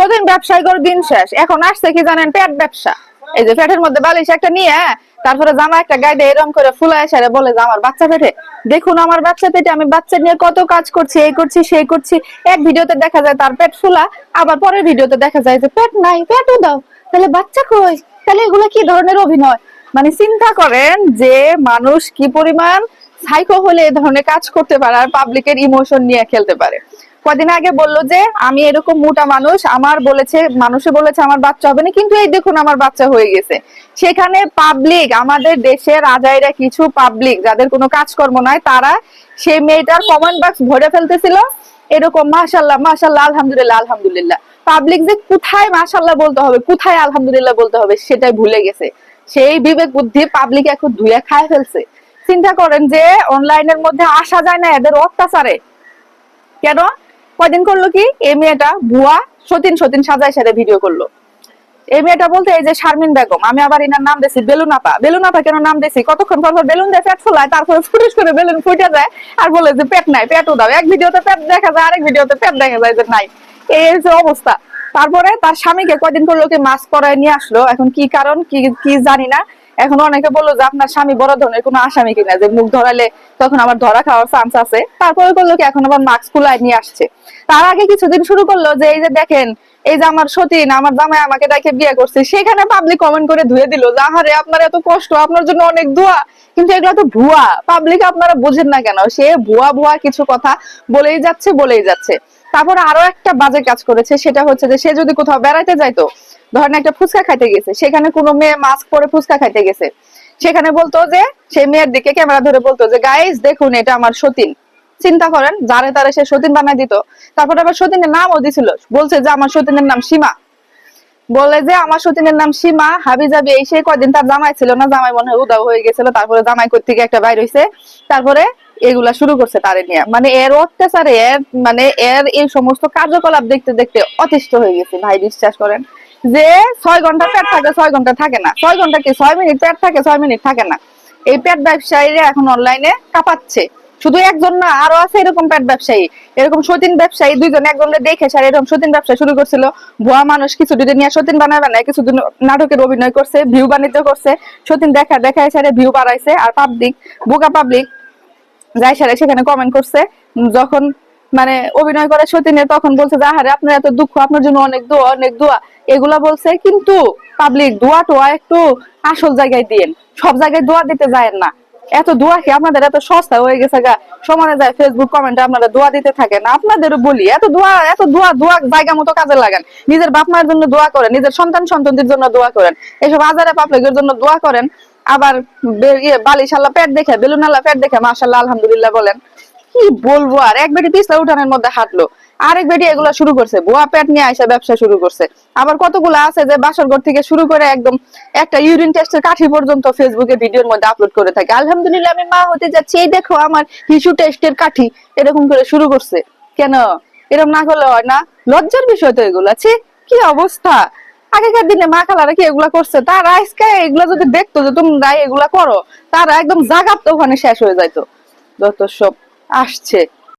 সদিন ব্যবসায় করে দিন শেষ। এখন আসছে কি জানেন, পেট ব্যবসা। এই যে পেটের মধ্যে বালিশ একটা নিয়ে তারপরে জামা একটা গায়ে এরকম করে ফুলায় এসে বলে যে আমার বাচ্চা পেটে, দেখুন আমার বাচ্চা পেটে, আমি বাচ্চা নিয়ে কত কাজ করছি, এই করছি সেই করছি। এক ভিডিওতে দেখা যায় তার পেট ফুলা, আবার পরের ভিডিওতে দেখা যায় যে পেট নাই, পেটও দাও, তাহলে বাচ্চা কই? তাহলে এগুলো কি ধরনের অভিনয়? মানে চিন্তা করেন যে মানুষ কি পরিমাণ সাইকো হলে এই ধরনের কাজ করতে পারে আর পাবলিকের ইমোশন নিয়ে খেলতে পারে। কদিন আগে বললো যে আমি এরকম মোটা মানুষ, আমার বলেছে, মানুষে বলেছে আমার বাচ্চা হবে না, কিন্তু এই দেখুন আমার বাচ্চা হয়ে গেছে। সেখানে পাবলিক, আমাদের দেশের আজাইরা কিছু পাবলিক যাদের কোনো কাজকর্ম নাই, তারা সেই মেয়েটার কমেন্ট বক্স ভরে ফেলতেছিল এরকম মাশাল্লাহ মাশাল্লাহ আলহামদুলিল্লাহ আলহামদুলিল্লাহ। পাবলিক যে কোথায় মাশাল্লাহ বলতে হবে, কোথায় আলহামদুলিল্লাহ বলতে হবে সেটাই ভুলে গেছে। সেই বিবেক বুদ্ধি পাবলিক এখন ধুয়ে খায় ফেলছে। চিন্তা করেন যে অনলাইনের মধ্যে আসা যায় না এদের অত্যাচারে। কেন? কয়দিন করলো কি, এই মেয়েটা ভুয়া সতীন সতীন সাজায় সাজে ভিডিও করলো। এই মেয়েটা বলতে এই যে শারমিন বেগম, আমি আবার এনার নাম দিয়েছি বেলুন আপা। বেলুন আপা কেন নাম দিয়েছি, কতক্ষণ পর পর বেলুন দিয়ে পেট ফোলায়, তারপরে ফুটিস করে বেলুন ফুটে যায় আর বলে যে পেট নাই, পেটও দাও। এক ভিডিওতে পেট দেখা যায়, আরেক ভিডিওতে পেট দেখা যায় যে নাই। এই যে অবস্থা। তারপরে তার স্বামীকে কয়দিন করলো কি মাস্ক পরায় নিয়ে আসলো। এখন কি কারণ কি জানি না। এখন অনেকে বললো যে আপনার স্বামী বড় ধরনের কোনো আসামি কিনা, যে মুখ ধরালে তখন আবার ধরা খাওয়ার চান্স আছে। তারপরে করলো কি এখন আবার মাস্ক খুলায় নিয়ে আসছে। তার আগে কিছুদিন শুরু করলো যে এই যে দেখেন, এই যে আমার সতীন, আমার জামাই আমাকে দেখে বিয়ে করছে। সেখানে পাবলিক কমেন্ট করে ধুয়ে দিল যে আহারে আপনার এত কষ্ট, আপনার জন্য অনেক দোয়া। কিন্তু এগুলো তো ভুয়া। পাবলিক আপনারা বুঝেন না কেন? সে ভুয়া ভুয়া কিছু কথা বলেই যাচ্ছে বলেই যাচ্ছে। তারপরে আরো একটা বাজে কাজ করেছে, সেটা হচ্ছে যে সে যদি কোথাও বেড়াইতে যাইতো, ধরেন একটা ফুচকা খাইতে গেছে, সেখানে কোনো মেয়ে মাস্ক পরে ফুচকা খাইতে গেছে, সেখানে বলতো যে সেই মেয়ের দিকে ক্যামেরা ধরে বলতো যে গাইস দেখুন এটা আমার সতীন। চিন্তা করেন, যারে তারে সে সতীন বানাই দিত। তারপরে আবার সতীনের নামও দিছিল, বলছে যে আমার সতীনের নাম সীমা। বলে যে আমার সতীনের নাম সীমা, হাবি যাবি। এই সেই কয়দিন তার জামাই ছিল না, জামাই মনে হয় উদাও হয়ে গেছিল, তারপরে জামাই কই থেকে একটা বাইর হইছে। তারপরে এগুলা শুরু করছে তারে নিয়ে। মানে এর অত্যাচারে, এর মানে এর এই সমস্ত কার্যকলাপ দেখতে দেখতে অতিষ্ঠ হয়ে গেছে ভাই। বিশ্বাস করেন যে 6 ঘন্টা পেট থাকে, 6 ঘন্টা থাকে না। 6 ঘন্টা কি 6 মিনিট পেট থাকে, 6 মিনিট থাকে না। এই পেট ব্যবসায়ীরা এখন অনলাইনে কাঁপাচ্ছে। শুধু একজন না, আরো আছে এরকম পেট ব্যবসায়ী, এরকম সতীন ব্যবসায়ী দুইজন। একজনের দেখে সার এরকম সতীন ব্যবসা শুরু করছিল। ভুয়া মানুষ কিছু দিদি নিয়ে সতীন বানায় কিছুদিন নাটকের অভিনয় করছে, ভিউ বাণিজ্য করছে, সতীন দেখায় সারে ভিউ বাড়াইছে। আর পাবলিক, বোকা পাবলিক যাই সারে সেখানে কমেন্ট করছে। যখন মানে অভিনয় করে সতীনের, তখন বলছে যে আহারে আপনার এত দুঃখ, আপনার জন্য অনেক দোয়া অনেক দোয়া, এগুলা বলছে। কিন্তু পাবলিক দোয়া টোয়া একটু আসল জায়গায় দিয়েন, সব জায়গায় দোয়া দিতে যায়েন না। এত দোয়া কি আপনাদের এত সস্তা হয়ে গেছে গা? সমানে যায় ফেসবুক কমেন্টে আপনারা দোয়া দিতে থাকেন। আপনাদেরও বলি, এত দোয়া দোয়া জায়গা মতো কাজে লাগান। নিজের বাপ মায়ের জন্য দোয়া করেন, নিজের সন্তান সন্ততির জন্য দোয়া করেন, এসব আজারে পাবলিকের জন্য দোয়া করেন। আবার বালিশাল্লাহ পেট দেখে, বেলুনাল্লাহ পেট দেখে মাশাল্লাহ আলহামদুলিল্লাহ বলেন। কি বলবো আর। এক বেটি পিছলা উঠানের মধ্যে হাঁটলো, আরেক বেটি এগুলা শুরু করছে, ভুয়া পেট নিয়ে আইসা ব্যবসা শুরু করছে। আবার কতগুলো আছে যে বাসর ঘর থেকে শুরু করে একদম একটা ইউরিন টেস্টের কাঠি পর্যন্ত ফেসবুকে ভিডিওর মধ্যে আপলোড করে থাকে। আলহামদুলিল্লাহ আমি মা হতে যাচ্ছি, এই দেখো আমার হিসু টেস্টের কাঠি, এরকম করে শুরু করছে। কেন এরকম না করলে হয় না? লজ্জার বিষয় তো এগুলো। ছি, কি অবস্থা। আগেকার দিনে মা খালারা কি এগুলা করছে? তারা আজকে এগুলা যদি দেখতো যে তোমরা এগুলা করো, তারা একদম জাগাত ওখানে শেষ হয়ে যাইতো। যত সব আসছে।